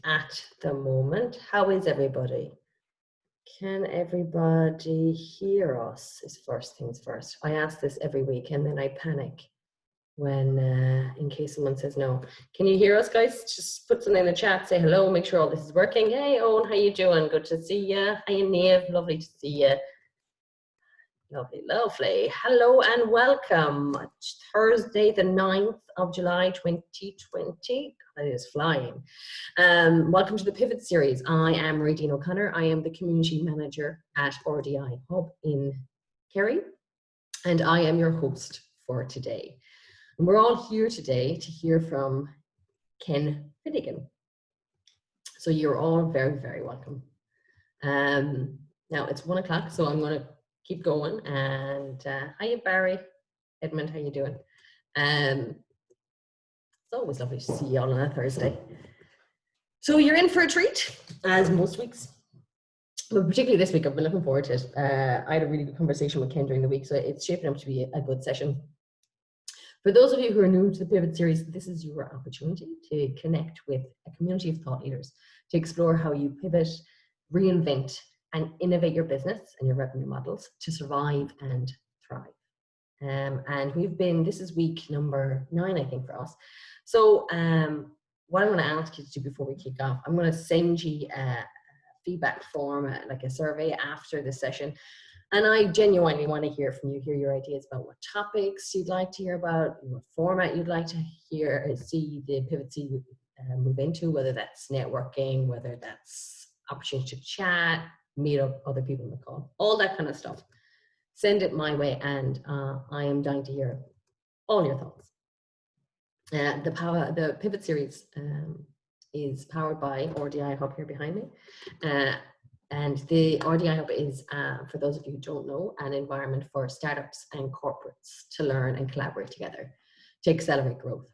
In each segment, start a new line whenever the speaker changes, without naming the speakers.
at the moment. How is everybody? Can everybody hear us is first things first. I ask this every week and then I panic when, in case someone says no. Can you hear us, guys? Just put something in the chat, say hello, make sure all this is working. Hey, Owen, how you doing? Good to see you. Hi, Neve, lovely to see you. Lovely, lovely. Hello and welcome. Thursday, the 9th of July, 2020. That is flying. Welcome to the Pivot Series. I am Marie-Dean O'Connor. I am the Community Manager at RDI Hub in Kerry, and I am your host for today. And we're all here today to hear from Ken Finnegan. So you're all very, very welcome. Now it's 1 o'clock, so I'm going to keep going. And hiya, Barry, Edmund, how you doing? It's always lovely to see you all on a Thursday. So you're in for a treat, as most weeks. But particularly this week, I've been looking forward to it. I had a really good conversation with Ken during the week, so it's shaping up to be a good session. For those of you who are new to the Pivot Series, this is your opportunity to connect with a community of thought leaders to explore how you pivot, reinvent, and innovate your business and your revenue models to survive and thrive. And this is week number 9, I think, for us. So what I'm going to ask you to do before we kick off, I'm going to send you a feedback form, like a survey after the session. And I genuinely want to hear from you, hear your ideas about what topics you'd like to hear about, what format you'd like to see the Pivot Series move into, whether that's networking, whether that's opportunity to chat, meet up other people in the call, all that kind of stuff. Send it my way, and I am dying to hear all your thoughts. The Pivot Series is powered by RDI Hub here behind me. And the RDI Hub is, for those of you who don't know, an environment for startups and corporates to learn and collaborate together to accelerate growth.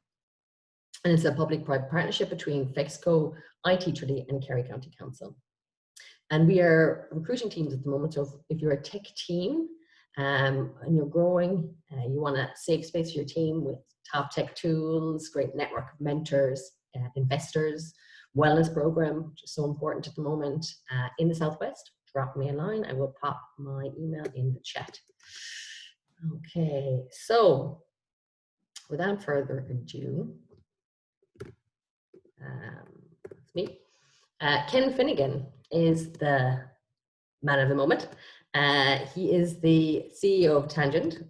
And it's a public-private partnership between Fexco, IT Trinity, and Kerry County Council. And we are recruiting teams at the moment. So if you're a tech team and you're growing, you want a safe space for your team with top tech tools, great network of mentors, investors, wellness program, which is so important at the moment in the Southwest, drop me a line. I will pop my email in the chat. Okay, so without further ado, that's me. Ken Finnegan is the man of the moment. He is the CEO of Tangent,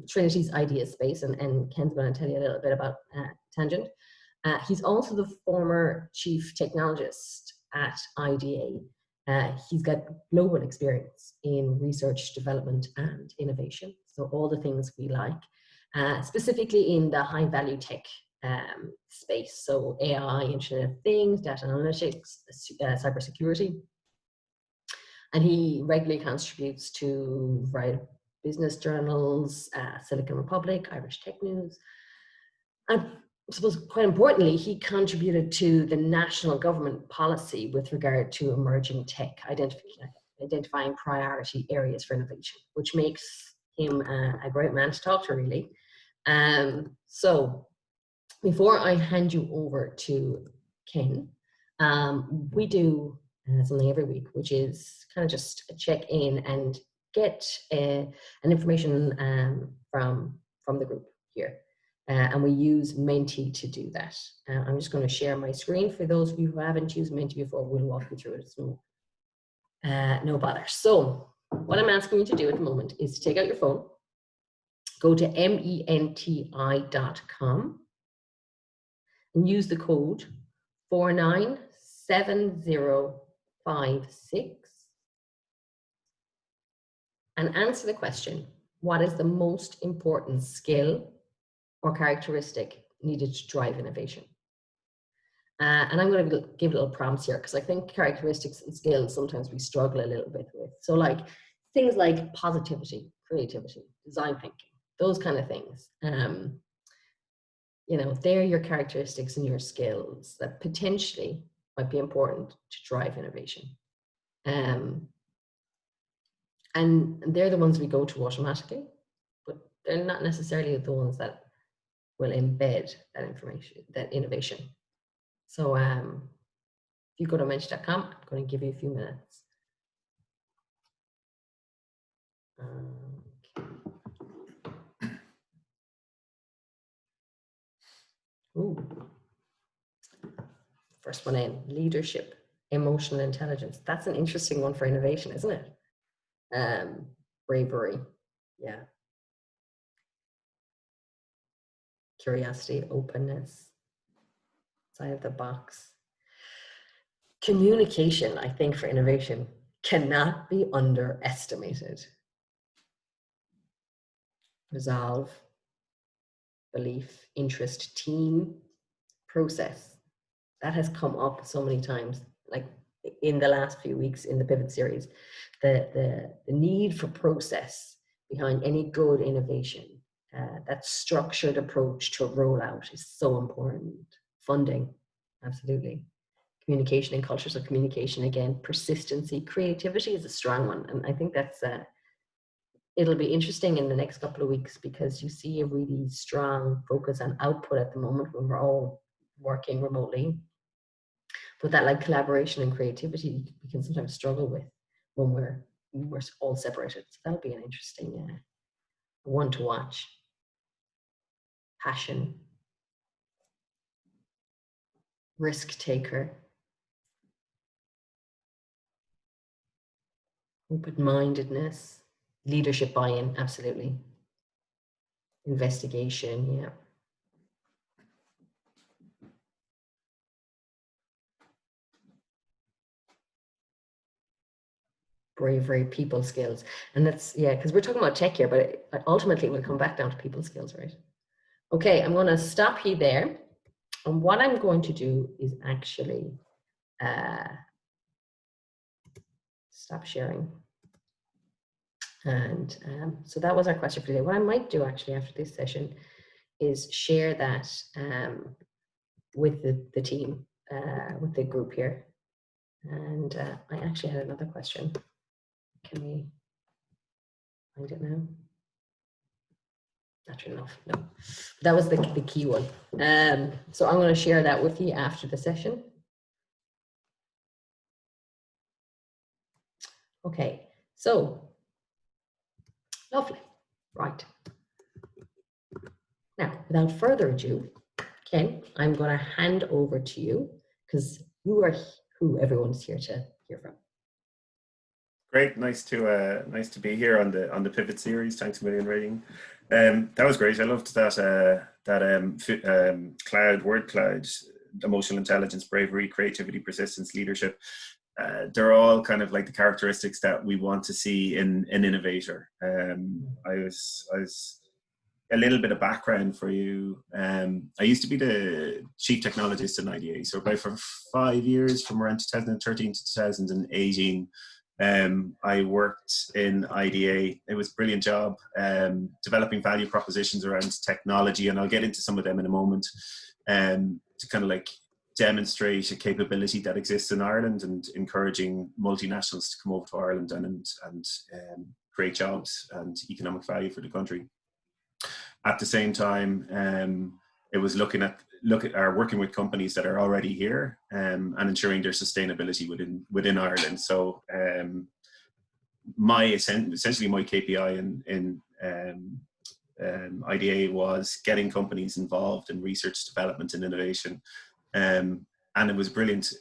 Trinity's idea space, and Ken's going to tell you a little bit about Tangent. He's also the former Chief Technologist at IDA. He's got global experience in research, development, and innovation. So all the things we like, specifically in the high value tech space. So AI, Internet of Things, data analytics, cybersecurity. And he regularly contributes to a variety of business journals, Silicon Republic, Irish Tech News. And I suppose quite importantly, he contributed to the national government policy with regard to emerging tech, identifying priority areas for innovation, which makes him a great man to talk to, really. So before I hand you over to Ken, we do something every week, which is kind of just a check in and get an information from the group here. And we use Menti to do that. I'm just going to share my screen for those of you who haven't used Menti before. We'll walk you through it. It's no bother. So what I'm asking you to do at the moment is to take out your phone, go to menti.com, and use the code 497056 and answer the question: what is the most important skill or characteristic needed to drive innovation? And I'm going to give little prompts here, because I think characteristics and skills sometimes we struggle a little bit with. So like things like positivity, creativity, design thinking, those kind of things. You know, they're your characteristics and your skills that potentially might be important to drive innovation. And they're the ones we go to automatically, but they're not necessarily the ones that will embed that information, that innovation. So you go to mensch.com, I'm going to give you a few minutes. Ooh. First one in, leadership, emotional intelligence. That's an interesting one for innovation, isn't it? Bravery, yeah. Curiosity, openness, side of the box. Communication, I think, for innovation cannot be underestimated. Resolve, belief, interest, team, process. That has come up so many times, like in the last few weeks in the Pivot series. The need for process behind any good innovation, that structured approach to rollout is so important. Funding, absolutely. Communication and cultures of communication, again, persistency, creativity is a strong one. And I think that's, it'll be interesting in the next couple of weeks because you see a really strong focus on output at the moment when we're all working remotely. But that like collaboration and creativity we can sometimes struggle with when we're all separated. So that'll be an interesting one to watch. Passion, risk taker, open-mindedness, leadership buy-in, absolutely. Investigation, yeah. Bravery, people skills. And that's, yeah, because we're talking about tech here, but ultimately it will come back down to people skills, right? Okay, I'm going to stop you there. And what I'm going to do is actually stop sharing. And so that was our question for today. What I might do actually after this session is share that with the team, with the group here. And I actually had another question. Can we find it now? Not enough, no. That was the key one. So I'm going to share that with you after the session. Okay, so lovely, right. Now, without further ado, Ken, I'm going to hand over to you because you are who everyone's here to hear from.
Great, nice to be here on the Pivot series. Thanks a million, Rating. That was great. I loved that word cloud, emotional intelligence, bravery, creativity, persistence, leadership. They're all kind of like the characteristics that we want to see in an innovator. I was a little bit of background for you. I used to be the Chief Technologist in IDA, so about for 5 years, from around 2013 to 2018. I worked in IDA. It was a brilliant job, developing value propositions around technology, and I'll get into some of them in a moment, to kind of like demonstrate a capability that exists in Ireland and encouraging multinationals to come over to Ireland and create jobs and economic value for the country. At the same time, it was looking at working with companies that are already here, and ensuring their sustainability within Ireland. So essentially my KPI in IDA was getting companies involved in research, development, and innovation, and it was brilliant.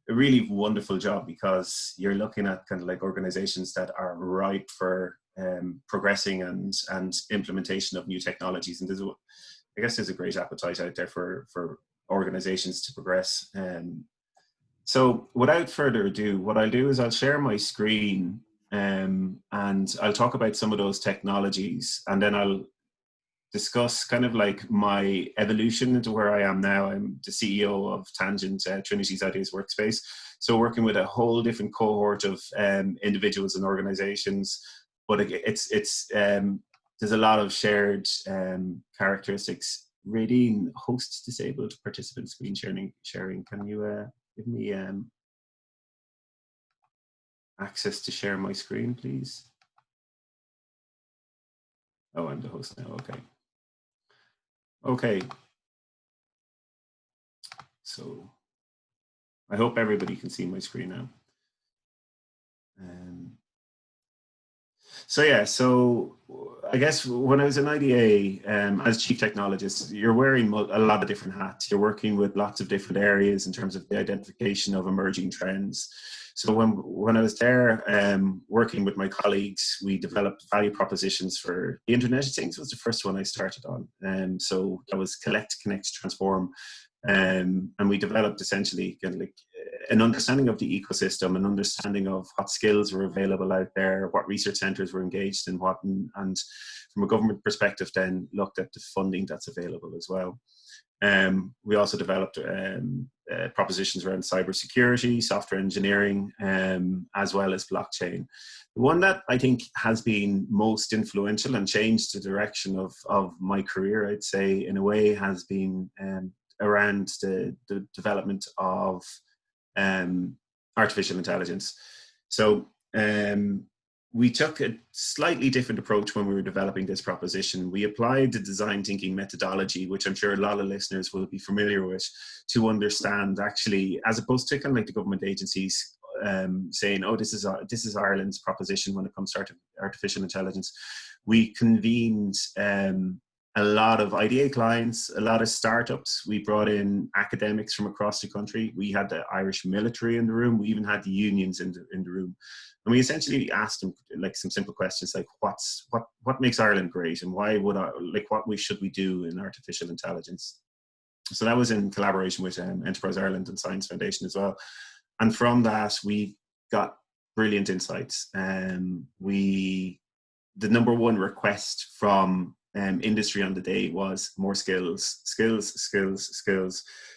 A really wonderful job because you're looking at kind of like organizations that are ripe for progressing and implementation of new technologies, and I guess there's a great appetite out there for organizations to progress. So without further ado, what I'll do is I'll share my screen, and I'll talk about some of those technologies, and then I'll discuss kind of like my evolution into where I am now. I'm the CEO of Tangent, Trinity's Ideas Workspace. So working with a whole different cohort of individuals and organizations, but it's there's a lot of shared characteristics. Radine, host disabled, participant screen sharing. Can you give me access to share my screen, please? Oh, I'm the host now, okay. Okay, so I hope everybody can see my screen now. So yeah, so I guess when I was in IDA as chief technologist, you're wearing a lot of different hats. You're working with lots of different areas in terms of the identification of emerging trends. So when I was there working with my colleagues, we developed value propositions for the Internet of Things was the first one I started on. So that was collect, connect, transform. And we developed essentially kind of like an understanding of the ecosystem, an understanding of what skills were available out there, what research centres were engaged in what, and from a government perspective then looked at the funding that's available as well. We also developed propositions around cybersecurity, software engineering, as well as blockchain. The one that I think has been most influential and changed the direction of my career, I'd say, in a way, has been around the development of artificial intelligence. So we took a slightly different approach when we were developing this proposition. We applied the design thinking methodology, which I'm sure a lot of listeners will be familiar with, to understand actually, as opposed to kind of like the government agencies saying, oh, this is Ireland's proposition when it comes to artificial intelligence. We convened a lot of IDA clients, a lot of startups. We brought in academics from across the country. We had the Irish military in the room. We even had the unions in the room. And we essentially asked them like some simple questions like, what makes Ireland great, and why would should we do in artificial intelligence? So that was in collaboration with Enterprise Ireland and Science Foundation as well. And from that, we got brilliant insights. The number one request from industry on the day was more skills.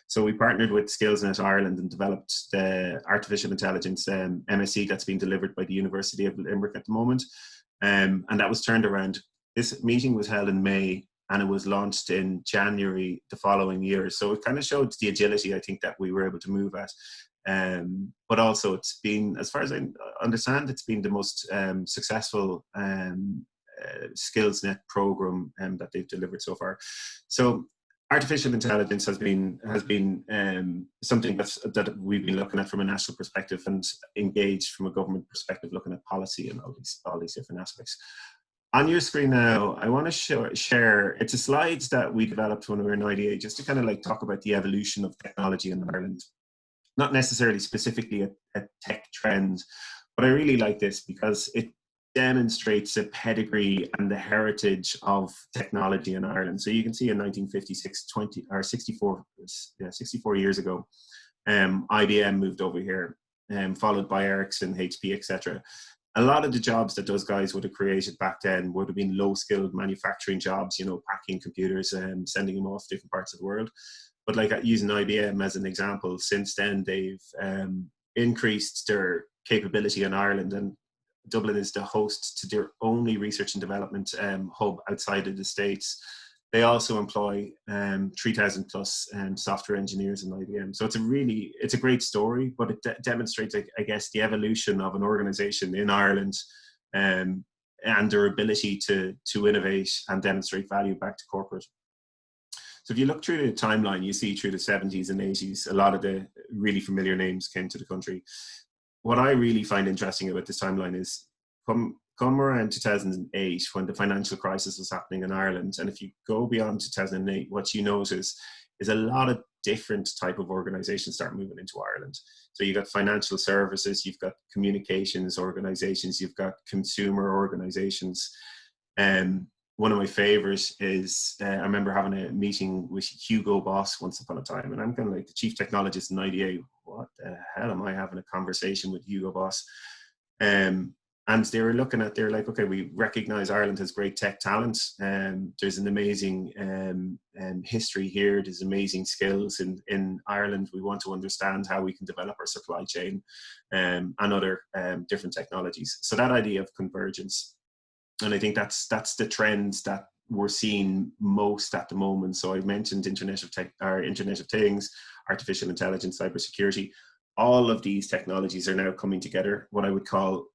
So we partnered with SkillsNet Ireland and developed the artificial intelligence MSc that's being delivered by the University of Limerick at the moment. And that was turned around. This meeting was held in May and it was launched in January the following year. So it kind of showed the agility I think that we were able to move at. But also it's been, as far as I understand, it's been the most successful SkillsNet program that they've delivered so far. So artificial intelligence has been something that we've been looking at from a national perspective and engaged from a government perspective, looking at policy and all these different aspects. On your screen now, I want to share, it's a slide that we developed when we were in IDA, just to kind of like talk about the evolution of technology in Ireland. Not necessarily specifically a tech trend, but I really like this because it demonstrates a pedigree and the heritage of technology in Ireland. So you can see in 1956, 64 years ago, IBM moved over here, followed by Ericsson, HP, etc. A lot of the jobs that those guys would have created back then would have been low-skilled manufacturing jobs, you know, packing computers and sending them off to different parts of the world. But like using IBM as an example, since then they've increased their capability in Ireland, and Dublin is the host to their only research and development hub outside of the States. They also employ 3,000 plus software engineers in IBM. So it's a great story, but it demonstrates, I guess, the evolution of an organization in Ireland and their ability to innovate and demonstrate value back to corporate. So if you look through the timeline, you see through the 70s and 80s, a lot of the really familiar names came to the country. What I really find interesting about this timeline is come around 2008, when the financial crisis was happening in Ireland, and if you go beyond 2008, what you notice is a lot of different type of organizations start moving into Ireland. So you've got financial services, you've got communications organizations, you've got consumer organizations. One of my favorites is, I remember having a meeting with Hugo Boss once upon a time, and I'm kind of like the chief technologist in IDA. What the hell am I having a conversation with Hugo Boss? And they were they're like, okay, we recognize Ireland has great tech talent, and there's an amazing history here. There's amazing skills in Ireland. We want to understand how we can develop our supply chain and other different technologies. So that idea of convergence. And I think that's the trend that we're seeing most at the moment. So I mentioned Internet of Things, artificial intelligence, cybersecurity. All of these technologies are now coming together, what I would call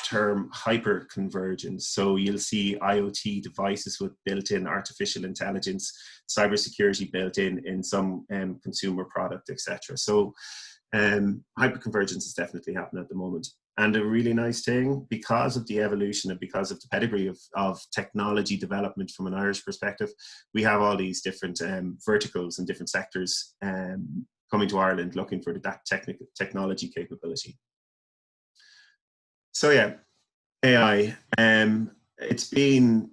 term hyperconvergence. So you'll see IoT devices with built-in artificial intelligence, cybersecurity built in some consumer product, etc. So hyperconvergence is definitely happening at the moment. And a really nice thing, because of the evolution and because of the pedigree of technology development from an Irish perspective, we have all these different verticals and different sectors coming to Ireland looking for that technology capability. So yeah, AI. It's been,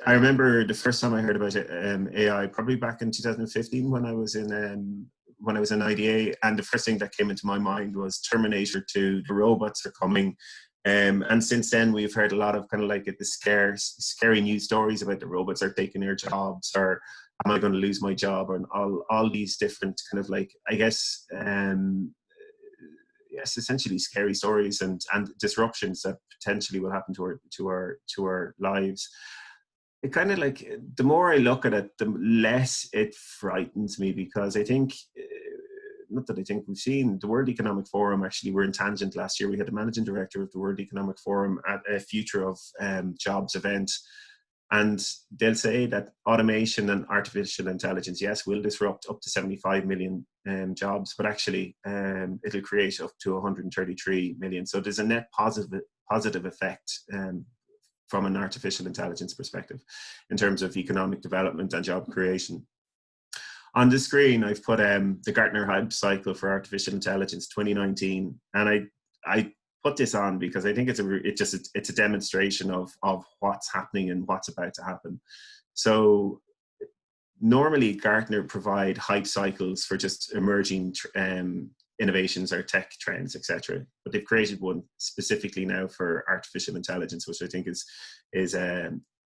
I remember the first time I heard about it, AI, probably back in 2015 when I was in IDA, and the first thing that came into my mind was Terminator 2, the robots are coming. And since then, we've heard a lot of kind of like the scary news stories about the robots are taking their jobs, or am I going to lose my job, and all these different kind of like, I guess, yes, essentially scary stories and disruptions that potentially will happen to our lives. It kind of like, the more I look at it, the less it frightens me, because I think, not that I think, we've seen the World Economic Forum, actually we're in Tangent last year, we had the managing director of the World Economic Forum at a Future of Jobs event, and they'll say that automation and artificial intelligence, yes, will disrupt up to 75 million jobs, but actually it'll create up to 133 million. So there's a net positive effect from an artificial intelligence perspective in terms of economic development and job creation. On the screen, I've put the Gartner Hype Cycle for Artificial Intelligence 2019, and I put this on because I think it's a demonstration of what's happening and what's about to happen. So normally Gartner provide hype cycles for just emerging innovations or tech trends, etc. But they've created one specifically now for artificial intelligence, which I think is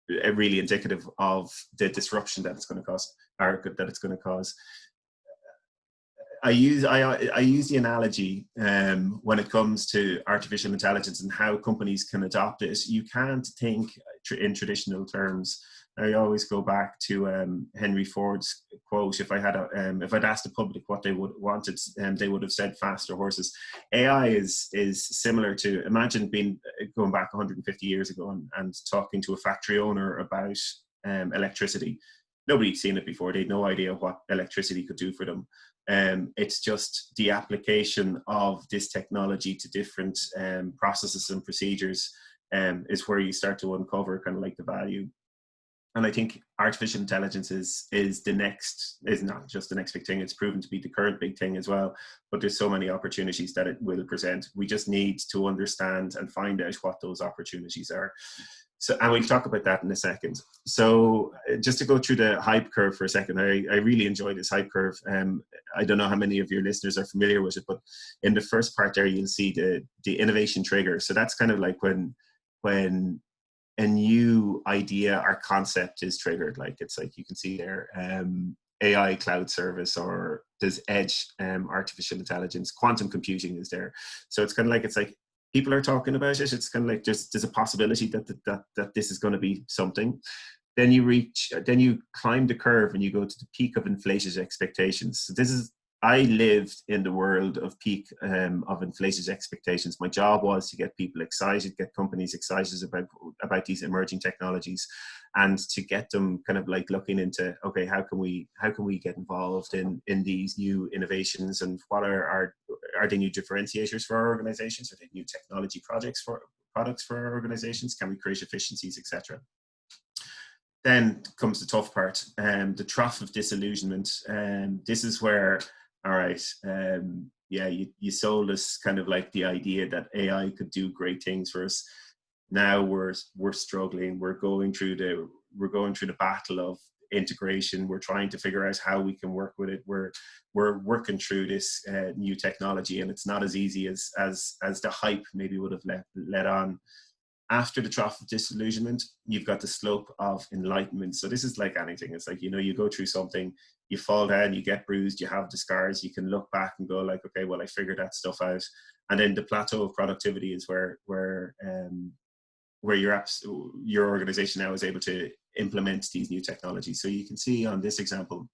really indicative of the disruption that it's going to cause, or that it's going to cause. I use the analogy when it comes to artificial intelligence and how companies can adopt it. You can't think in traditional terms. I always go back to Henry Ford's quote: "If I'd asked the public what they would wanted, they would have said faster horses." AI is similar to, imagine going back 150 years ago and talking to a factory owner about electricity. Nobody'd seen it before. They had no idea what electricity could do for them. It's just the application of this technology to different processes and procedures is where you start to uncover kind of like the value. And I think artificial intelligence is not just the next big thing. It's proven to be the current big thing as well. But there's so many opportunities that it will present. We just need to understand and find out what those opportunities are. So, and we'll talk about that in a second. So just to go through the hype curve for a second, I really enjoy this hype curve. I don't know how many of your listeners are familiar with it, but in the first part there, you'll see the innovation trigger. So that's kind of like when a new idea or concept is triggered. Like, it's like, you can see there, AI cloud service, or there's edge, artificial intelligence, quantum computing is there. So it's kind of like, it's like, people are talking about it. It's kind of like there's a possibility that this is going to be something. Then you climb the curve and you go to the peak of inflated expectations. So I lived in the world of peak of inflated expectations. My job was to get people excited, get companies excited about these emerging technologies, and to get them kind of like looking into, okay, how can we get involved in these new innovations, and what are they new differentiators for our organizations? Are they new technology products for our organizations? Can we create efficiencies, etc.? Then comes the tough part, the trough of disillusionment. This is where, all right, you sold us kind of like the idea that AI could do great things for us. Now we're struggling. We're going through the battle of integration. We're trying to figure out how we can work with it. We're working through this new technology, and it's not as easy as the hype maybe would have let on. After the trough of disillusionment, you've got the slope of enlightenment. So this is like anything. It's like, you go through something, you fall down, you get bruised, you have the scars, you can look back and go like, okay, well, I figured that stuff out. And then the plateau of productivity is where your organization now is able to implement these new technologies. So you can see on this example,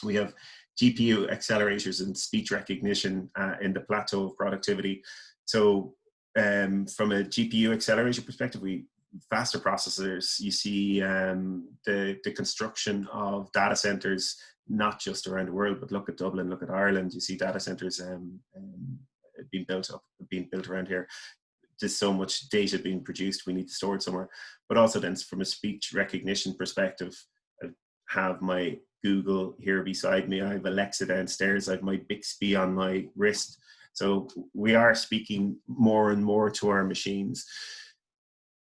we have GPU accelerators and speech recognition in the plateau of productivity. So from a GPU accelerator perspective, faster processors. You see the construction of data centers, not just around the world, but look at Dublin, look at Ireland. You see data centers being built around here. There's so much data being produced, we need to store it somewhere. But also then from a speech recognition perspective, I have my Google here beside me, I have Alexa downstairs, I have my Bixby on my wrist. So we are speaking more and more to our machines.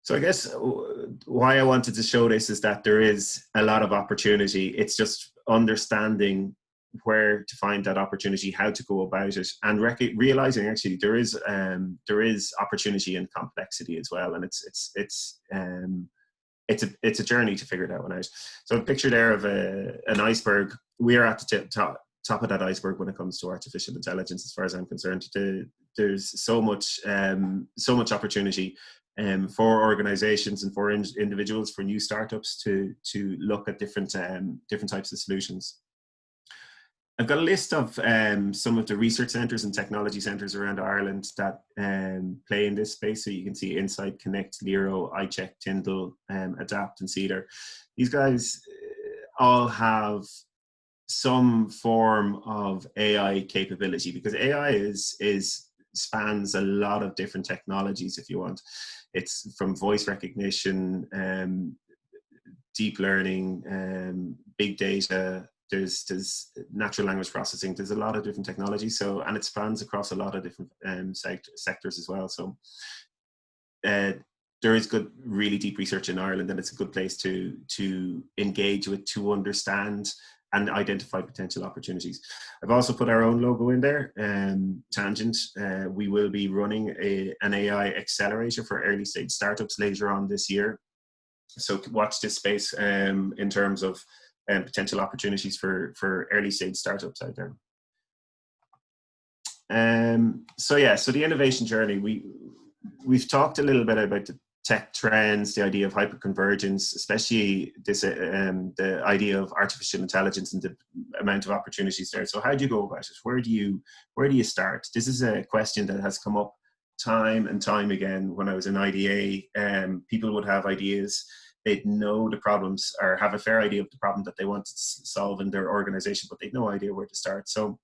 So I guess why I wanted to show this is that there is a lot of opportunity. It's just understanding where to find that opportunity, how to go about it, and realizing actually there is opportunity and complexity as well. And it's a journey to figure that one out. So a picture there of an iceberg. We are at the top of that iceberg when it comes to artificial intelligence, as far as I'm concerned. There's so much opportunity for organizations and for individuals, for new startups to look at different types of solutions. I've got a list of some of the research centres and technology centres around Ireland that play in this space. So you can see Insight, Connect, Lero, iCheck, Tyndall, Adapt and Cedar. These guys all have some form of AI capability, because AI spans a lot of different technologies, if you want. It's from voice recognition, deep learning, big data. There's natural language processing. There's a lot of different technologies. So, and it spans across a lot of different sectors as well. So there is good, really deep research in Ireland, and it's a good place to engage with, to understand and identify potential opportunities. I've also put our own logo in there, Tangent. We will be running an AI accelerator for early stage startups later on this year. So watch this space in terms of potential opportunities for early stage startups out there. So the innovation journey, we've talked a little bit about the tech trends, the idea of hyperconvergence, especially this the idea of artificial intelligence and the amount of opportunities there. So how do you go about it? Where do you start? This is a question that has come up time and time again. When I was in IDA, people would have ideas. They'd know the problems or have a fair idea of the problem that they wanted to solve in their organization, but they'd no idea where to start. So,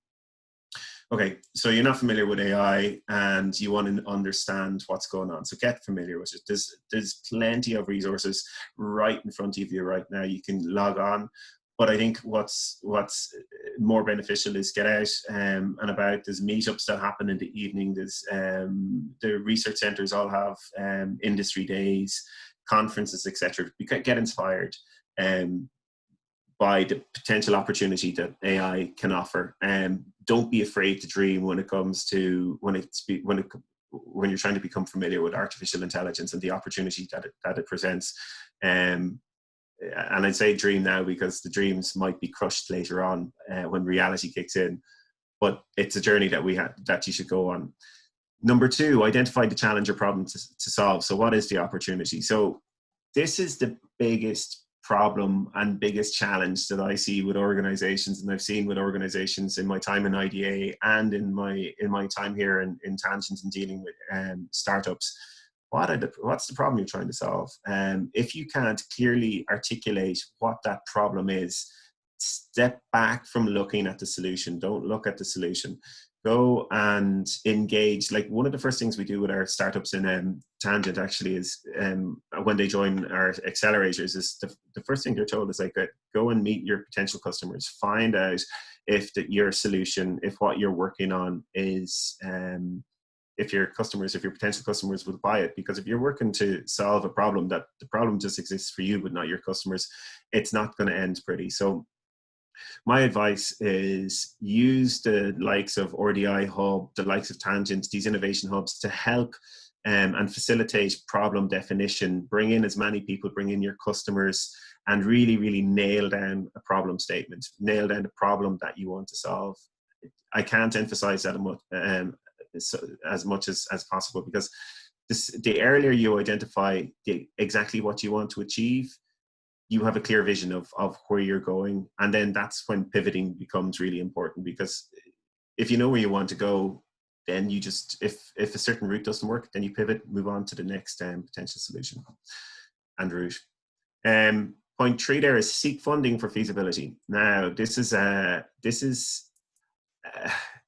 okay, so you're not familiar with AI and you want to understand what's going on. So get familiar with it. There's plenty of resources right in front of you right now. You can log on. But I think what's more beneficial is get out and about. There's meetups that happen in the evening. There's the research centres all have industry days, conferences, etc. Get inspired by the potential opportunity that AI can offer. Don't be afraid to dream when it comes to when you're trying to become familiar with artificial intelligence and the opportunity that it presents. And I'd say dream now, because the dreams might be crushed later on when reality kicks in. But it's a journey that you should go on. Number 2, identify the challenge or problem to solve. So what is the opportunity? So this is the biggest problem and biggest challenge that I see with organizations, and I've seen with organizations in my time in IDA and in my time here in Tangent and dealing with startups. What's the problem you're trying to solve? If you can't clearly articulate what that problem is, step back from looking at the solution. Don't look at the solution. Go and engage. Like, one of the first things we do with our startups in Tangent actually is when they join our accelerators, is the first thing they're told is like, go and meet your potential customers. Find out if your solution, if what you're working on is if your potential customers will buy it. Because if you're working to solve a problem, that the problem just exists for you but not your customers, it's not going to end pretty. So my advice is use the likes of RDI Hub, the likes of Tangent, these innovation hubs to help and facilitate problem definition. Bring in as many people, bring in your customers, and really, really nail down a problem statement. Nail down the problem that you want to solve. I can't emphasize that as much as possible, because the earlier you identify exactly what you want to achieve, you have a clear vision of where you're going. And then that's when pivoting becomes really important, because if you know where you want to go, then you just, if a certain route doesn't work, then you pivot, move on to the next potential solution and route. Point 3 there is seek funding for feasibility. Now, this is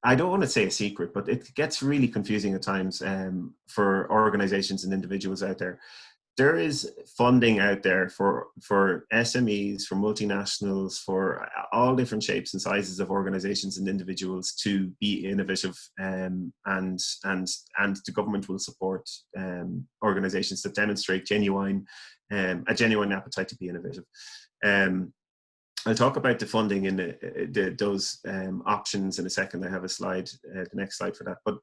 I don't want to say a secret, but it gets really confusing at times for organizations and individuals out there. There is funding out there for SMEs, for multinationals, for all different shapes and sizes of organizations and individuals to be innovative, and the government will support organizations that demonstrate a genuine appetite to be innovative. I'll talk about the funding in those options in a second. I have a slide, the next slide for that. But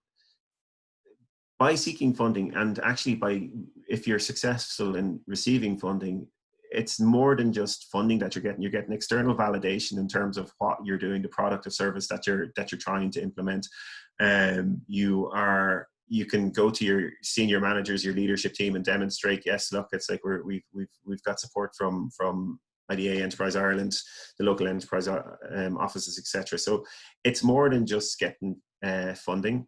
by seeking funding, and actually if you're successful in receiving funding, it's more than just funding that you're getting. You're getting external validation in terms of what you're doing, the product or service that you're trying to implement. You can go to your senior managers, your leadership team, and demonstrate, yes, look, it's like we've got support from IDA Enterprise Ireland, the local enterprise offices, etc. So it's more than just getting funding.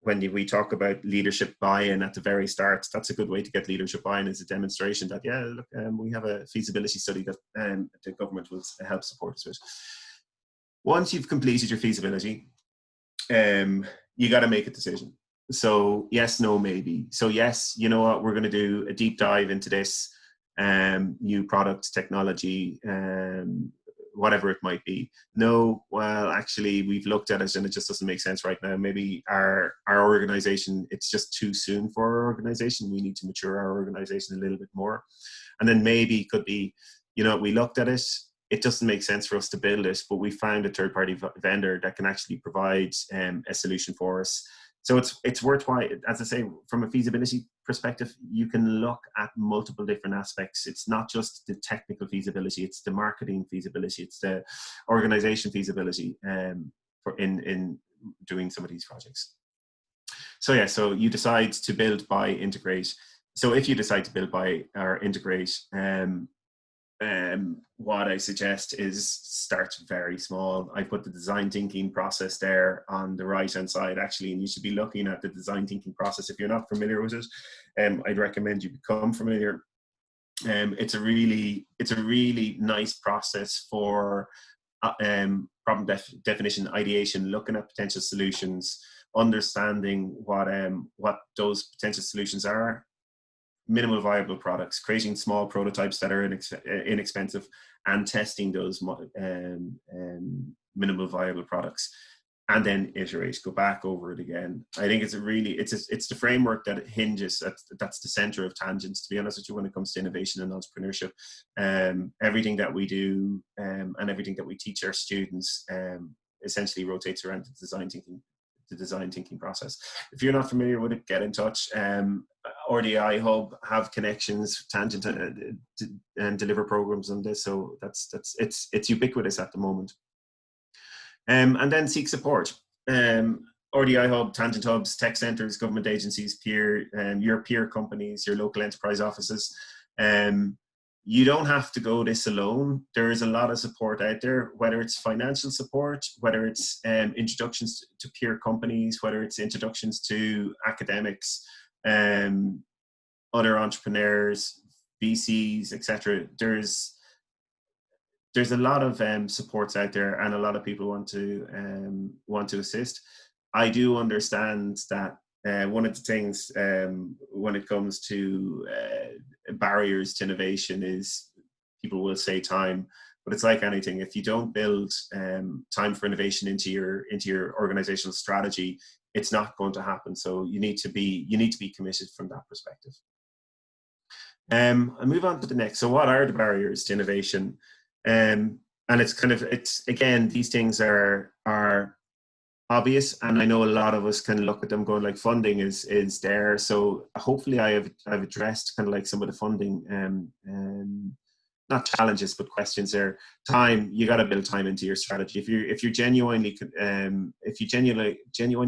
When we talk about leadership buy-in at the very start, that's a good way to get leadership buy-in, is a demonstration that, yeah, look, we have a feasibility study that the government will help support us with. Once you've completed your feasibility, you got to make a decision. So yes, no, maybe. So yes, you know what, we're going to do a deep dive into this new product, technology, whatever it might be. No, well, actually, we've looked at it and it just doesn't make sense right now. Maybe our organization, it's just too soon for our organization. We need to mature our organization a little bit more. And then maybe could be, you know, we looked at it, it doesn't make sense for us to build it, but we found a third-party vendor that can actually provide a solution for us. So it's worthwhile. As I say, from a feasibility perspective, you can look at multiple different aspects. It's not just the technical feasibility, it's the marketing feasibility, it's the organization feasibility for in doing some of these projects. So yeah, so you decide to build, buy, integrate. So if you decide to build, buy, or integrate, what I suggest is start very small. I put the design thinking process there on the right hand side, actually, and you should be looking at the design thinking process. If you're not familiar with it, I'd recommend you become familiar. It's a really nice process for problem definition, ideation, looking at potential solutions, understanding what those potential solutions are, minimal viable products, creating small prototypes that are inexpensive, and testing those minimal viable products, and then iterate, go back over it again. I think it's it's the framework that hinges, that's the center of Tangents, to be honest with you, when it comes to innovation and entrepreneurship. Everything that we do and everything that we teach our students essentially rotates around the design thinking process. If you're not familiar with it, get in touch. RDI Hub have connections, Tangent, and deliver programs on this. So it's ubiquitous at the moment. And then seek support. RDI Hub, Tangent Hubs, tech centers, government agencies, your peer companies, your local enterprise offices. You don't have to go this alone. There is a lot of support out there, whether it's financial support, whether it's introductions to peer companies, whether it's introductions to academics, other entrepreneurs, VCs, etc. There's a lot of supports out there, and a lot of people want to assist. I do understand that one of the things when it comes to barriers to innovation is people will say time, but it's like anything. If you don't build time for innovation into your organizational strategy, it's not going to happen. So you need to be committed from that perspective. I move on to the next. So what are the barriers to innovation? And it's again, these things are obvious, and I know a lot of us can look at them going like, funding is there. So hopefully I've addressed kind of like some of the funding not challenges but questions there. Time, you got to build time into your strategy. If you genuinely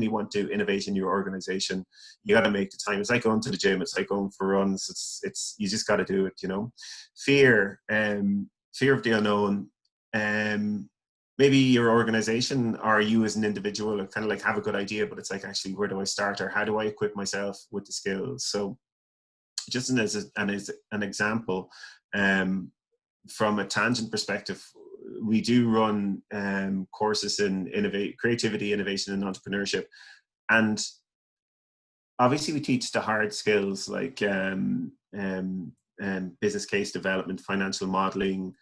want to innovate in your organization, you got to make the time. It's like going to the gym, it's like going for runs. It's you just got to do it, you know. Fear of the unknown. maybe your organization or you as an individual are kind of like have a good idea, but it's like, actually, where do I start, or how do I equip myself with the skills? So just as an example, from a tangent perspective, we do run courses in creativity, innovation, and entrepreneurship. And obviously we teach the hard skills like business case development, financial modeling,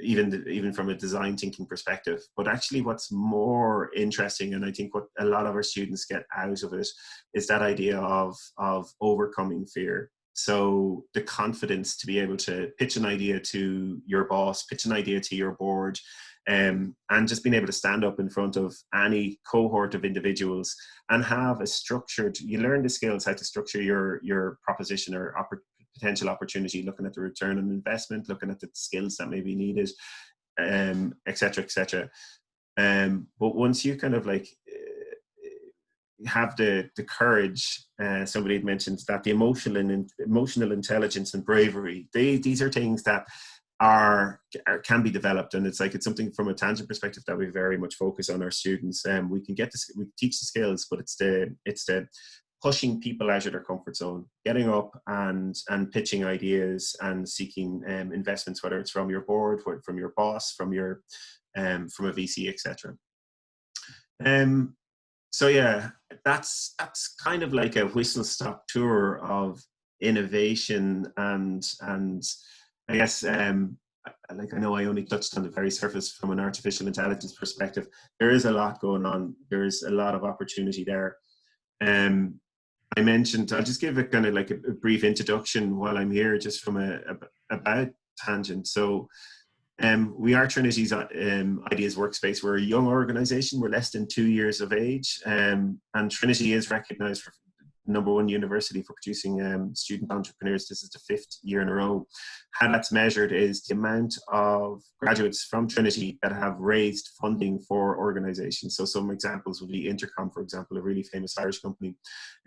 even from a design thinking perspective. But actually what's more interesting, and I think what a lot of our students get out of it, is that idea of overcoming fear. So the confidence to be able to pitch an idea to your boss, pitch an idea to your board, and just being able to stand up in front of any cohort of individuals and have a structured, you learn the skills how to structure your proposition or potential opportunity, looking at the return on investment, looking at the skills that may be needed, et cetera, et cetera. But once you kind of like have the courage, somebody had mentioned that the emotional intelligence and bravery, these are things that can be developed, and it's something from a tangent perspective that we very much focus on our students. We can we teach the skills, but it's the pushing people out of their comfort zone, getting up and pitching ideas and seeking investments, whether it's from your board, from your boss, from a VC, etc. So yeah, that's kind of like a whistle stop tour of innovation, and I guess like, I know I only touched on the very surface from an artificial intelligence perspective. There is a lot going on. There is a lot of opportunity there. I mentioned, I'll just give it kind of like a brief introduction while I'm here, just from about tangent. So we are Trinity's Ideas Workspace. We're a young organization. We're less than 2 years of age. And Trinity is recognized for #1 university for producing student entrepreneurs. This is the 5th year in a row. How that's measured is the amount of graduates from Trinity that have raised funding for organizations. So some examples would be Intercom, for example, a really famous Irish company.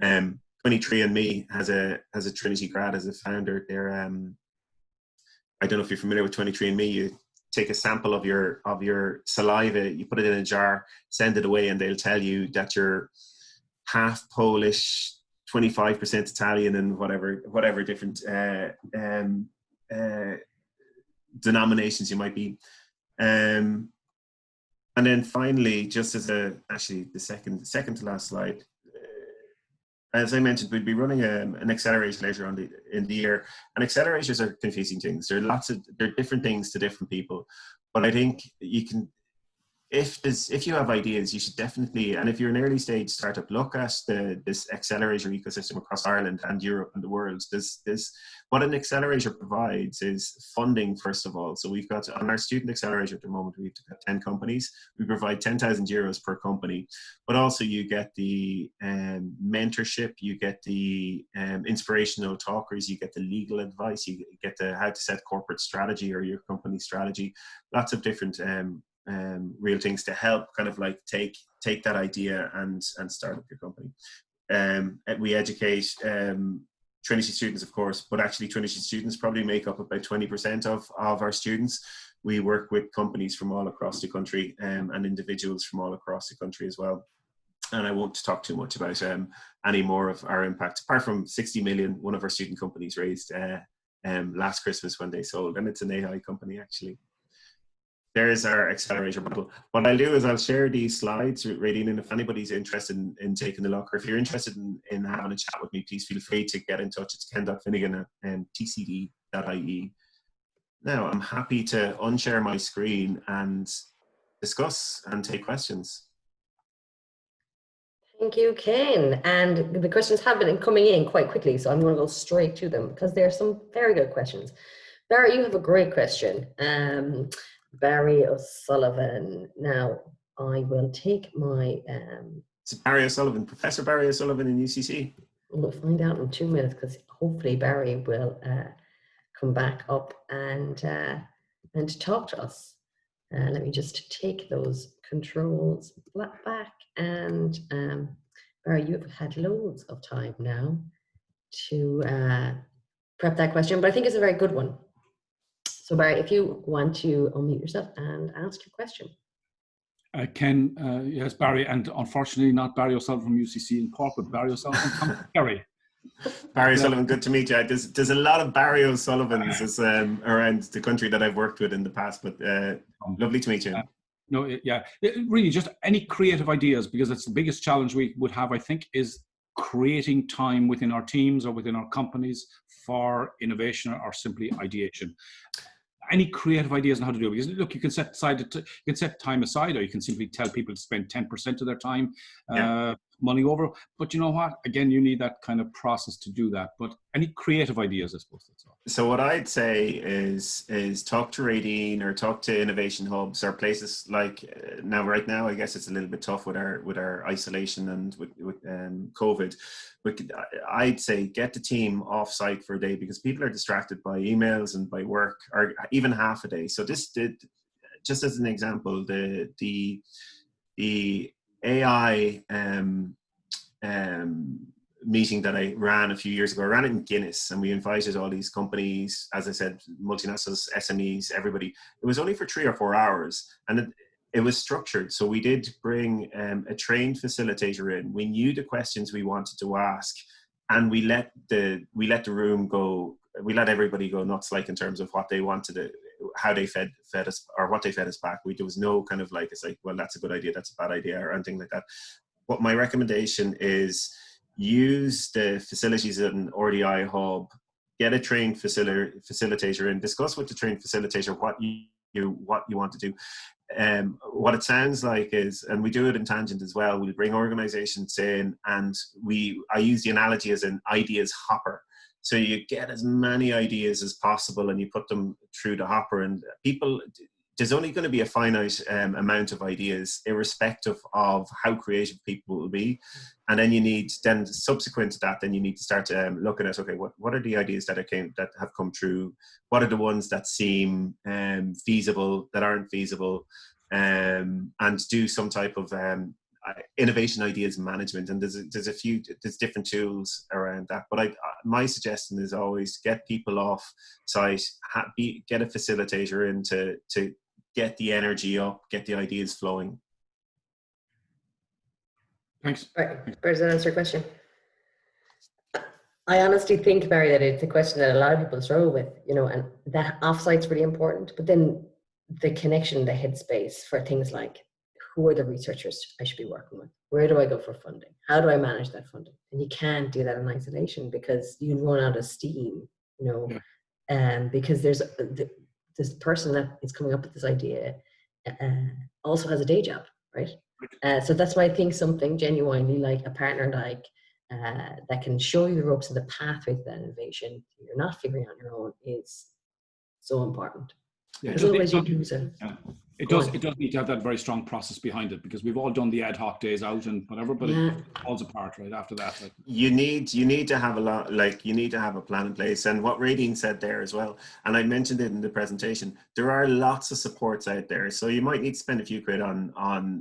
23andMe has a Trinity grad as a founder. They're I don't know if you're familiar with 23andMe. You take a sample of your saliva, you put it in a jar, send it away, and they'll tell you that you're half Polish, 25% Italian, and whatever different denominations you might be. And then finally, just as actually the second to last slide, as I mentioned, we'd be running an accelerator later on in the year. And accelerators are confusing things. They're different things to different people. But I think you can, if you have ideas, you should definitely, and if you're an early stage startup, look at this accelerator ecosystem across Ireland and Europe and the world. What an accelerator provides is funding, first of all. So we've got, on our student accelerator at the moment, we've got 10 companies. We provide 10,000 euros per company, but also you get the mentorship, you get the inspirational talkers, you get the legal advice, you get the how to set corporate strategy or your company strategy, lots of different real things to help kind of like take that idea and start up your company. We educate Trinity students, of course, but actually Trinity students probably make up about 20% of our students. We work with companies from all across the country and individuals from all across the country as well. And I won't talk too much about any more of our impact, apart from 60 million, one of our student companies raised last Christmas when they sold, and it's an AI company actually. There's our accelerator model. What I'll do is I'll share these slides with Radine, and if anybody's interested in taking a look, or if you're interested in having a chat with me, please feel free to get in touch. It's ken.finnegan at tcd.ie. Now, I'm happy to unshare my screen and discuss and take questions.
Thank you, Ken. And the questions have been coming in quite quickly, so I'm going to go straight to them because there are some very good questions. Barry, you have a great question. Barry O'Sullivan. Now, I will take my...
It's Barry O'Sullivan, Professor Barry O'Sullivan in UCC.
We'll find out in 2 minutes because hopefully Barry will come back up and talk to us. Let me just take those controls back, and Barry, you've had loads of time now to prep that question, but I think it's a very good one. So Barry, if you want to unmute yourself and ask your question.
Ken, yes, Barry, and unfortunately not Barry O'Sullivan from UCC in Cork, but Barry O'Sullivan from Kerry.
Barry O'Sullivan, good to meet you. There's a lot of Barry O'Sullivans around the country that I've worked with in the past, but lovely to meet you.
Really just any creative ideas, because that's the biggest challenge we would have, I think, is creating time within our teams or within our companies for innovation or simply ideation. Any creative ideas on how to do it, because look, you can set time aside, or you can simply tell people to spend 10% of their time money over. But you know what? Again, you need that kind of process to do that. But any creative ideas, I suppose that's all.
So what I'd say is talk to Radine or talk to innovation hubs or places like right now I guess it's a little bit tough with our isolation and with COVID. But I'd say get the team off site for a day, because people are distracted by emails and by work, or even half a day. So just as an example, the AI meeting that I ran a few years ago, I ran it in Guinness, and we invited all these companies, as I said, multinationals, SMEs, everybody. It was only for 3 or 4 hours, and it was structured. So we did bring a trained facilitator in. We knew the questions we wanted to ask, and we let the room go. We let everybody go nuts, like in terms of what they wanted to, how they fed us, or what they fed us back. There was no kind of like, it's like, well, that's a good idea, that's a bad idea, or anything like that. But my recommendation is use the facilities in RDI Hub, get a trained facilitator in, discuss with the trained facilitator what you want to do. What it sounds like is, and we do it in Tangent as well, we'll bring organizations in, and I use the analogy as an ideas hopper. So you get as many ideas as possible and you put them through the hopper, and there's only going to be a finite amount of ideas, irrespective of how creative people will be. And then subsequent to that, then you need to start looking at, okay, what are the ideas that have come true? What are the ones that seem feasible, that aren't feasible? And do some type of innovation ideas management. And there's different tools around that. But my suggestion is always get people off site, get a facilitator in to get the energy up, get the ideas flowing.
Thanks.
All right, does that answer your question? I honestly think, Barry, that it's a question that a lot of people struggle with, and that offsite's really important, but then the connection, the headspace for things like, who are the researchers I should be working with? Where do I go for funding? How do I manage that funding? And you can't do that in isolation, because you run out of steam, because there's this person that is coming up with this idea also has a day job, right? So that's why I think something genuinely like a partner that can show you the ropes and the pathway to that innovation you're not figuring out on your own is so important. Because otherwise you lose it.
It does need to have that very strong process behind it, because we've all done the ad hoc days out and whatever, but it falls apart right after that.
You need to have you need to have a plan in place. And what Radine said there as well, and I mentioned it in the presentation, there are lots of supports out there. So you might need to spend a few quid on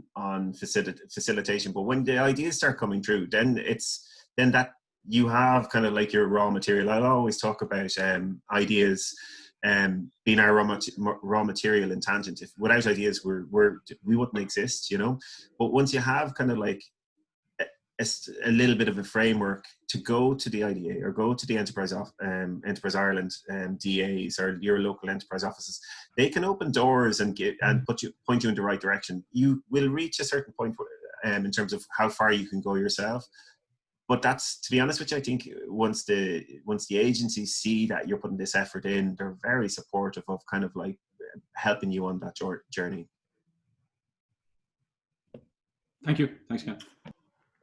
facilitation, but when the ideas start coming through, then that you have kind of like your raw material. I'll always talk about ideas being our raw material in Tangent. If without ideas we wouldn't exist, But once you have kind of like a little bit of a framework to go to the IDA or go to the Enterprise Ireland DAs or your local enterprise offices, they can open doors and point you in the right direction. You will reach a certain point in terms of how far you can go yourself. But that's, to be honest with you, I think once the agencies see that you're putting this effort in, they're very supportive of kind of like helping you on that journey.
Thank you. Thanks, Ken.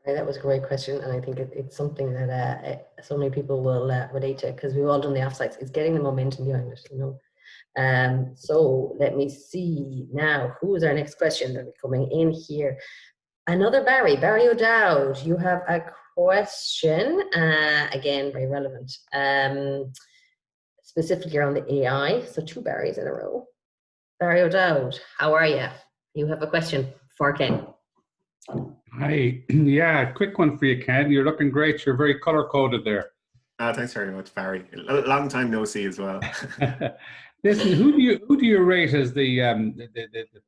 That was a great question, and I think it's something that so many people will relate to, because we've all done the offsites. It's getting the momentum behind it, So let me see now. Who is our next question that will be coming in here? Another Barry O'Dowd. You have a question, again, very relevant, specifically around the AI. So 2 Barrys in a row. Barry O'Dowd, how are you? You have a question for Ken.
Hi, yeah, quick one for you, Ken. You're looking great. You're very color-coded there.
Thanks very much, Barry. A long time no see as well.
Listen, who do you rate as the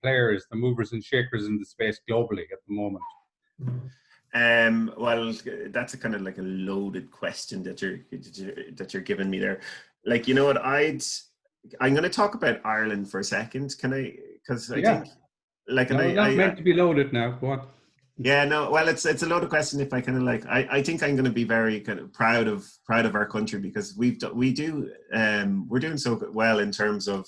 players, the movers and shakers in the space globally at the moment?
Well, that's a kind of like a loaded question that you're giving me there. Like, you know what? I'm going to talk about Ireland for a second. Can I? Because I think, like,
no, not meant to be loaded now. Go on.
Yeah, no. Well, it's a loaded question. If I kind of like, I think I'm going to be very kind of proud of our country, because we're doing so well in terms of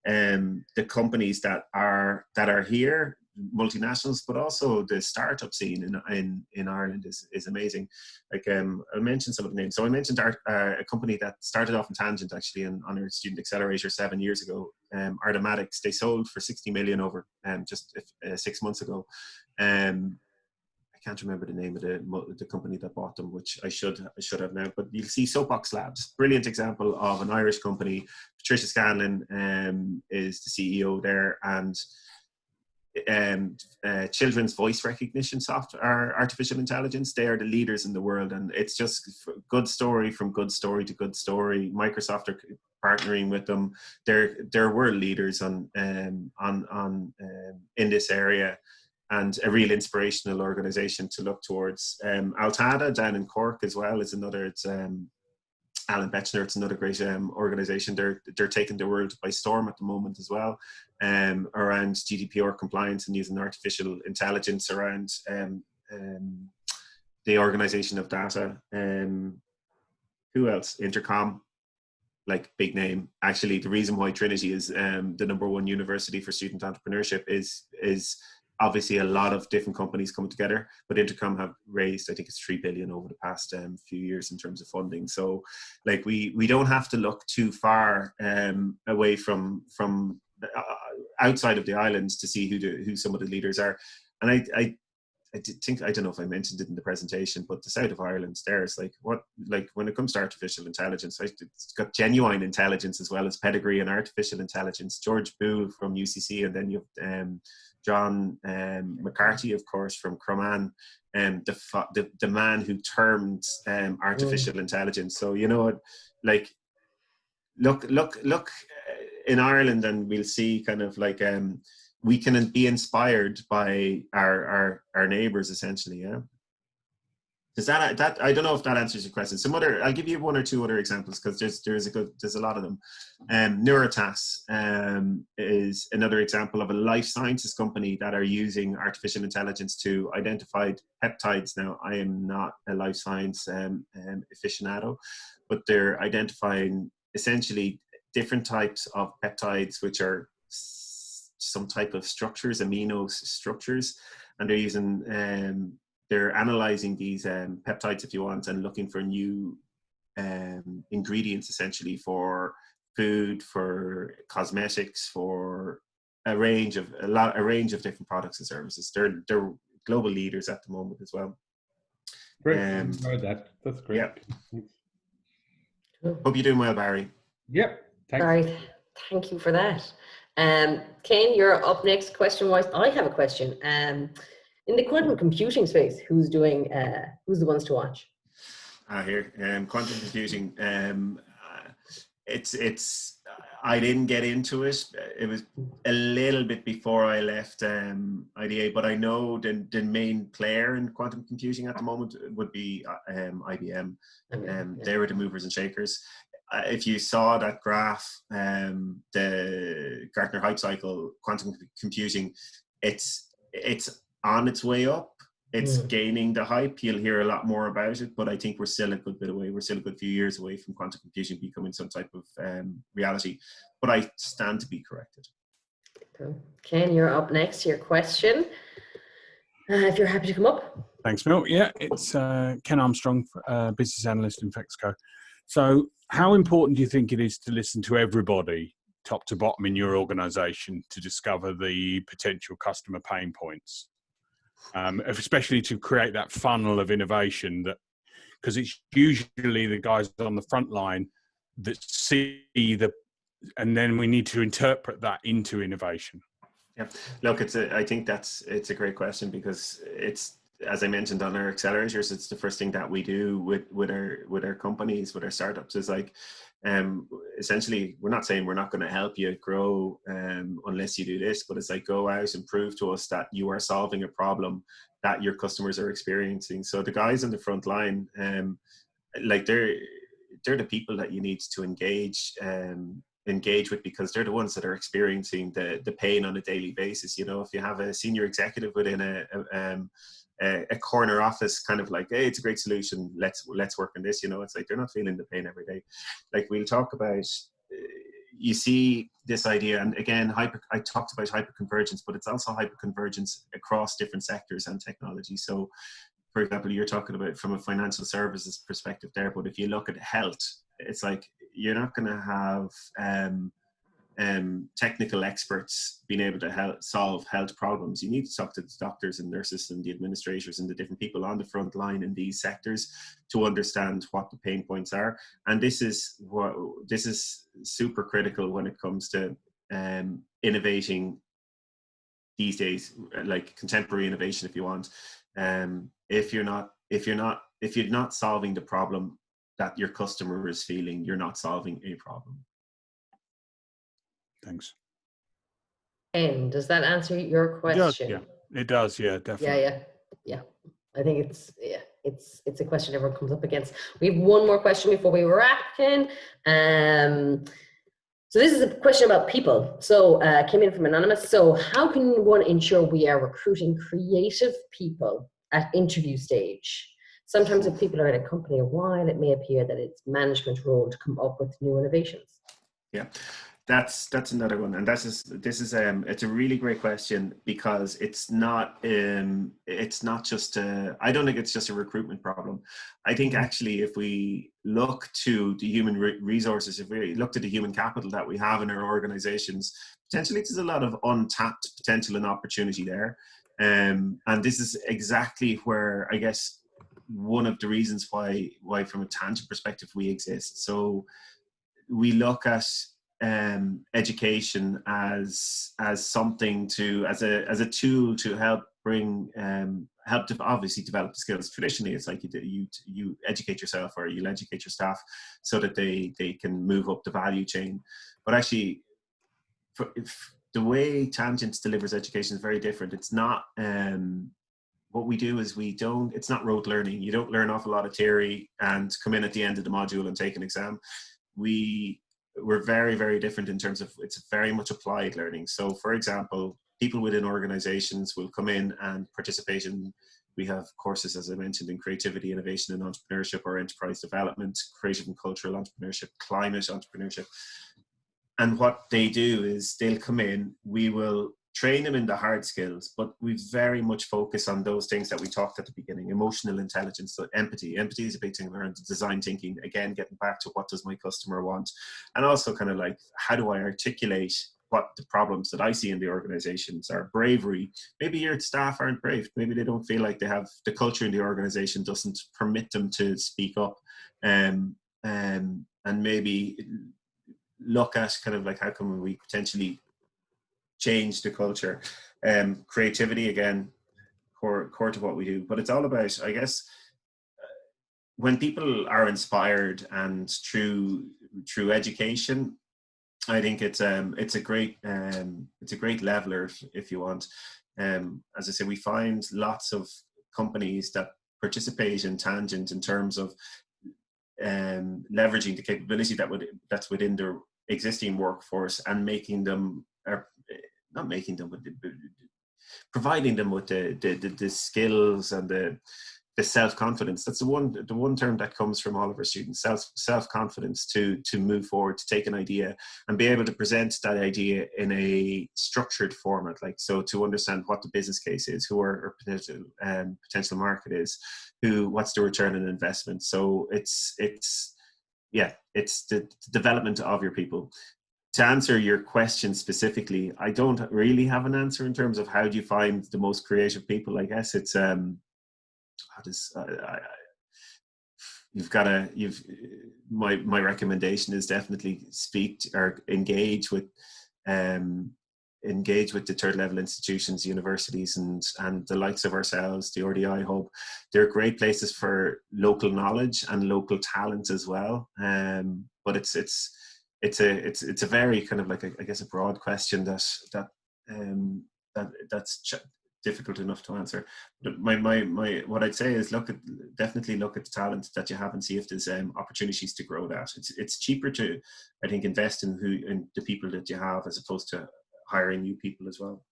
the companies that are here, multinationals, but also the startup scene in Ireland is amazing. Like, I'll mention some of the names. So I mentioned a company that started off in Tangent, actually, on our student accelerator 7 years ago. Artomatics. They sold for 60 million over just 6 months ago. I can't remember the name of the company that bought them, which I should have now. But you'll see Soapbox Labs, brilliant example of an Irish company. Patricia Scanlon is the CEO there, and children's voice recognition software, artificial intelligence. They are the leaders in the world, and it's just good story from good story to good story. Microsoft are partnering with them. They're world leaders in this area, and a real inspirational organization to look towards. Altada down in Cork as well is another. It's Alan Betchner. It's another great organization. They're taking the world by storm at the moment as well, around GDPR compliance and using artificial intelligence around the organization of data. Who else? Intercom, like, big name. Actually, the reason why Trinity is the #1 university for student entrepreneurship is obviously a lot of different companies coming together, but Intercom have raised, I think it's 3 billion over the past few years in terms of funding. So, like, we don't have to look too far away from outside of the islands to see who some of the leaders are. And I don't know if I mentioned it in the presentation, but the south of Ireland, there's when it comes to artificial intelligence, it's got genuine intelligence as well as pedigree and artificial intelligence. George Boole from UCC, and then you have John McCarthy, of course, from Croman, the man who termed artificial intelligence. So, you know, like, look in Ireland, and we'll see kind of like we can be inspired by our neighbours, essentially. Yeah. Does that I don't know if that answers your question. I'll give you one or two other examples, because there's a lot of them. Neuritas is another example of a life sciences company that are using artificial intelligence to identify peptides. Now, I am not a life science aficionado, but they're identifying essentially different types of peptides, which are some type of structures, amino structures, and they're using they're analyzing these peptides, if you want, and looking for new ingredients, essentially, for food, for cosmetics, for a range of different products and services. They're global leaders at the moment as well.
Great, enjoyed that. That's great.
Yeah. Hope you're doing well, Barry.
Yep. Thanks.
Barry, thank you for that. Kane, you're up next. Question-wise, I have a question. In the quantum computing space, who's the ones to watch?
Here, quantum computing. It's. I didn't get into it. It was a little bit before I left IDA, but I know the main player in quantum computing at the moment would be IBM. They were the movers and shakers. If you saw that graph, the Gartner hype cycle, quantum computing, it's on its way up. It's gaining the hype. You'll hear a lot more about it, but I think we're still a good bit away. We're still a good few years away from quantum computing becoming some type of reality, but I stand to be corrected.
Cool. Ken, you're up next. Your question, if you're happy to come up.
Thanks, Phil. Yeah, it's Ken Armstrong, business analyst in Fexco. So how important do you think it is to listen to everybody, top to bottom, in your organization to discover the potential customer pain points? Especially to create that funnel of innovation, because it's usually the guys on the front line that see and then we need to interpret that into innovation.
Yeah, look, I think it's a great question, because it's as I mentioned on our accelerators, it's the first thing that we do with our companies, with our startups, is like, essentially, we're not saying we're not going to help you grow unless you do this, but it's like, go out and prove to us that you are solving a problem that your customers are experiencing. So the guys on the front line, like they're the people that you need to engage with, because they're the ones that are experiencing the pain on a daily basis. You know, if you have a senior executive within a corner office, kind of like, hey, it's a great solution, let's work on this, you know, it's like they're not feeling the pain every day. Like, we'll talk about, you see this idea, and again, I talked about hyperconvergence, but it's also hyperconvergence across different sectors and technology. So for example, you're talking about from a financial services perspective there, but if you look at health, it's like, you're not going to have technical experts being able to solve health problems. You need to talk to the doctors and nurses and the administrators and the different people on the front line in these sectors to understand what the pain points are. And this is super critical when it comes to innovating these days, like contemporary innovation, if you want. If you're not solving the problem that your customer is feeling, you're not solving a problem.
Thanks.
And does that answer your question?
It does. Yeah, definitely.
Yeah. I think it's a question everyone comes up against. We have one more question before we wrap, Ken. So this is a question about people. So came in from Anonymous. So how can one ensure we are recruiting creative people at interview stage? Sometimes if people are in a company a while, it may appear that it's management role to come up with new innovations.
Yeah, that's another one, and this is it's a really great question, because it's not just I don't think it's just a recruitment problem. I think actually, if we look to the human resources, if we look to the human capital that we have in our organizations, potentially there's a lot of untapped potential and opportunity there. And this is exactly where, I guess, one of the reasons why from a Tangent perspective we exist. So we look at education as something as a tool to help bring help to obviously develop the skills. Traditionally, it's like you educate yourself, or you'll educate your staff so that they can move up the value chain. But actually, the way Tangents delivers education is very different. It's not what we do is it's not rote learning. You don't learn off a lot of theory and come in at the end of the module and take an exam. We're very, very different in terms of, it's very much applied learning. So for example, people within organizations will come in and participate in, we have courses, as I mentioned, in creativity, innovation and entrepreneurship, or enterprise development, creative and cultural entrepreneurship, climate entrepreneurship. And what they do is they'll come in, we will train them in the hard skills, but we very much focus on those things that we talked at the beginning: emotional intelligence, so empathy. Empathy is a big thing around design thinking. Again, getting back to what does my customer want? And also kind of like, how do I articulate what the problems that I see in the organizations are? Bravery. Maybe your staff aren't brave. Maybe they don't feel like they have, the culture in the organization doesn't permit them to speak up. And maybe look at kind of like, how can we potentially change the culture? Creativity, again, core to what we do. But it's all about, I guess, when people are inspired and through education, I think it's a great leveler, if you want. As I say, we find lots of companies that participate in Tangent in terms of leveraging the capability that's within their existing workforce and making them, or not making them, but providing them with the skills and the self-confidence. That's the one term that comes from all of our students: self-confidence to move forward, to take an idea and be able to present that idea in a structured format, like, so to understand what the business case is, who our potential market is, what's the return on investment. So it's the development of your people. To answer your question specifically, I don't really have an answer in terms of how do you find the most creative people. I guess it's my recommendation is definitely speak or engage with engage with the third level institutions, universities, and the likes of ourselves, the RDI Hub. They're great places for local knowledge and local talent as well. But it's a very kind of like I guess a broad question that's difficult enough to answer. But my what I'd say is definitely look at the talent that you have and see if there's opportunities to grow that. It's cheaper to, I think, invest in the people that you have as opposed to hiring new people as well.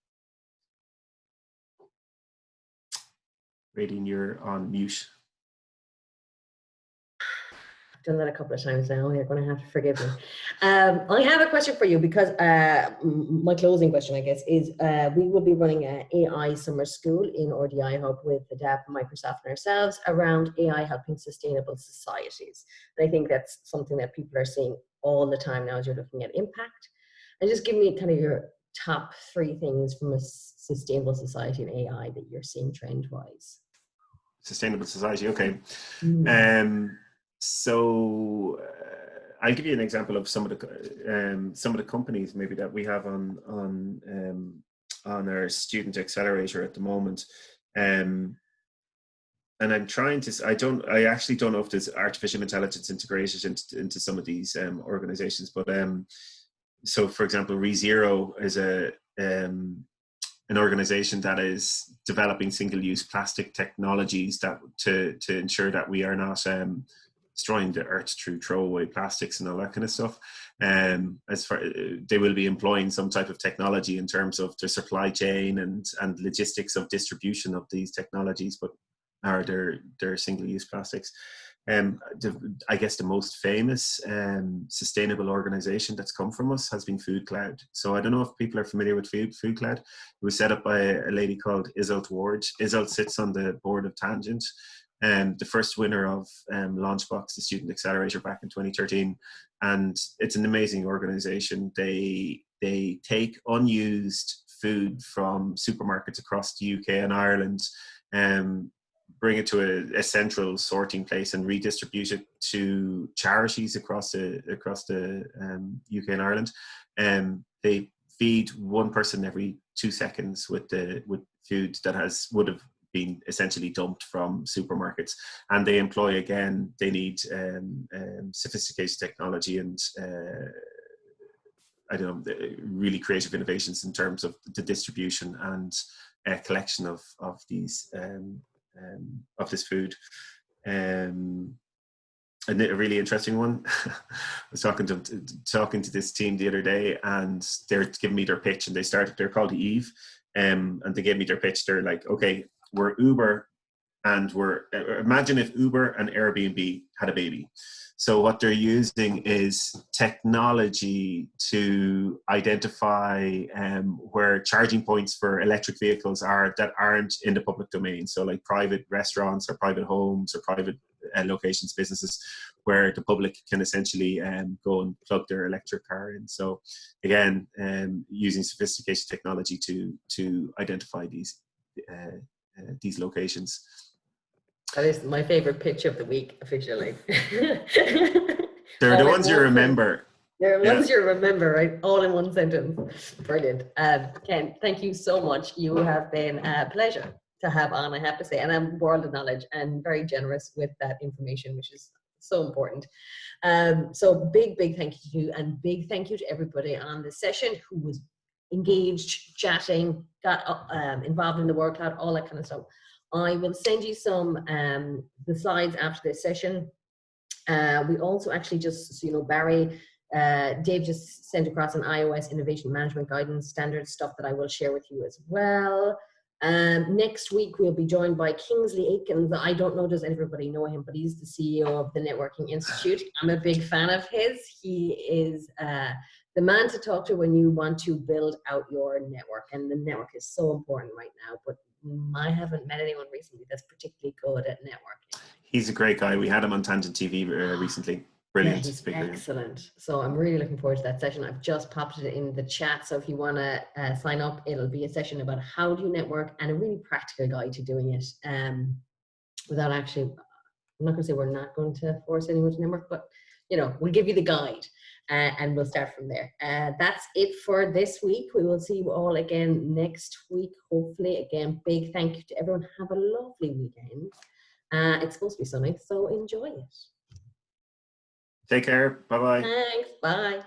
Radine, you're on mute.
I've done that a couple of times now. You're going to have to forgive me. I have a question for you because my closing question, I guess, is we will be running an AI summer school in RDI Hub with the DAP, Microsoft, and ourselves around AI helping sustainable societies. And I think that's something that people are seeing all the time now as you're looking at impact. And just give me kind of your top 3 things from a sustainable society and AI that you're seeing trend-wise.
Sustainable society, okay. So I'll give you an example of some of the companies maybe that we have on our student accelerator at the moment. And I'm trying to, I actually don't know if there's artificial intelligence integrated into some of these organizations, but so for example, ReZero is an organization that is developing single-use plastic technologies that to ensure that we are not destroying the earth through throwaway plastics and all that kind of stuff. They will be employing some type of technology in terms of the supply chain and logistics of distribution of these technologies, but are their single-use plastics. I guess the most famous sustainable organization that's come from us has been Food Cloud. So I don't know if people are familiar with Food Cloud. It was set up by a lady called Iseult Ward. Iseult sits on the board of Tangent, the first winner of Launchbox, the Student Accelerator, back in 2013. And it's an amazing organization. They take unused food from supermarkets across the UK and Ireland, bring it to a central sorting place and redistribute it to charities across the UK and Ireland. They feed one person every 2 seconds with food that would have been essentially dumped from supermarkets, and they employ, again, they need sophisticated technology and I don't know, really creative innovations in terms of the distribution and collection of these of this food. And a really interesting one. I was talking to this team the other day, and they're giving me their pitch, and they're called Eve, and they gave me their pitch. They're like, okay, we're Uber, and imagine if Uber and Airbnb had a baby. So what they're using is technology to identify where charging points for electric vehicles are that aren't in the public domain. So like private restaurants or private homes or private locations, businesses, where the public can essentially go and plug their electric car in. So again, using sophisticated technology to identify these locations.
That is my favorite pitch of the week, officially.
They're the ones you remember.
They're the ones you remember, right? All in one sentence. Brilliant. Ken, thank you so much. You have been a pleasure to have on, I have to say, and I'm world of knowledge and very generous with that information, which is so important. So big thank you to you, and big thank you to everybody on this session who was engaged, chatting, got involved in the work cloud, all that kind of stuff. I will send you some the slides after this session. We also actually just, so you know, Barry, Dave just sent across an iOS innovation management guidance standard stuff that I will share with you as well. Next week we'll be joined by Kingsley Aikens. I don't know, does everybody know him, but he's the CEO of the Networking Institute. I'm a big fan of his. He is the man to talk to when you want to build out your network, and the network is so important right now, but I haven't met anyone recently that's particularly good at networking. He's a great guy. We had him on Tangent TV recently. Brilliant. Yeah, he's speaker. Excellent. So I'm really looking forward to that session. I've just popped it in the chat, so if you want to sign up, it'll be a session about how do you network and a really practical guide to doing it without actually I'm not going to say we're not going to force anyone to network, but you know, we'll give you the guide and we'll start from there. That's it for this week. We will see you all again next week, hopefully. Again, big thank you to everyone. Have a lovely weekend. It's supposed to be sunny, so enjoy it.
Take care. Bye-bye.
Thanks. Bye.